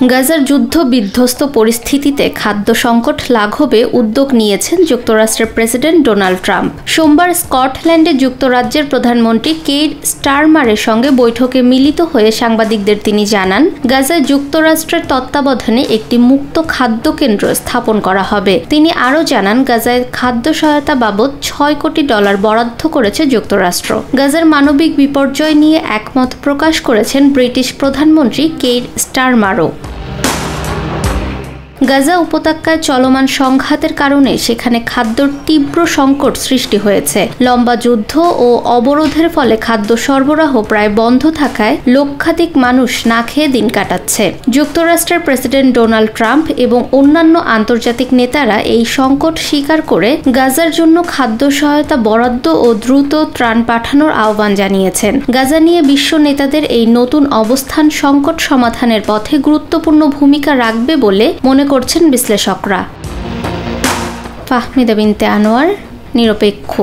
গাজার যুদ্ধ বিধ্বস্ত পরিস্থিতিতে খাদ্য সংকট লাঘবে উদ্যোগ নিয়েছেন যুক্তরাষ্ট্রের প্রেসিডেন্ট ডোনাল্ড ট্রাম্প। সোমবার স্কটল্যান্ডে যুক্তরাজ্যের প্রধানমন্ত্রী কেইর স্টারমারের সঙ্গে বৈঠকে মিলিত হয়ে সাংবাদিকদের তিনি জানান, গাজায় যুক্তরাষ্ট্রের তত্ত্বাবধানে একটি মুক্ত খাদ্য কেন্দ্র স্থাপন করা হবে। তিনি আরও জানান, গাজায় খাদ্য সহায়তা বাবদ $6 কোটি বরাদ্দ করেছে যুক্তরাষ্ট্র। গাজার মানবিক বিপর্যয় নিয়ে একমত প্রকাশ করেছেন ব্রিটিশ প্রধানমন্ত্রী কেইর স্টারমারও। গাজা উপত্যকায় চলমান সংঘাতের কারণে সেখানে খাদ্যর তীব্র সংকট সৃষ্টি হয়েছে। লম্বা যুদ্ধ ও অবরোধের ফলে খাদ্য সরবরাহ প্রায় বন্ধ থাকায় লক্ষাধিক মানুষ না খেয়ে দিন কাটাচ্ছে। যুক্তরাষ্ট্রের প্রেসিডেন্ট ডোনাল্ড ট্রাম্প এবং অন্যান্য আন্তর্জাতিক নেতারা এই সংকট স্বীকার করে গাজার জন্য খাদ্য সহায়তা বরাদ্দ ও দ্রুত ত্রাণ পাঠানোর আহ্বান জানিয়েছেন। গাজা নিয়ে বিশ্ব নেতাদের এই নতুন অবস্থান সংকট সমাধানের পথে গুরুত্বপূর্ণ ভূমিকা রাখবে বলে মনে করছেন বিশ্লেষকরা। ফাহমিদা বিনতে আনোয়ার, নিরপেক্ষ।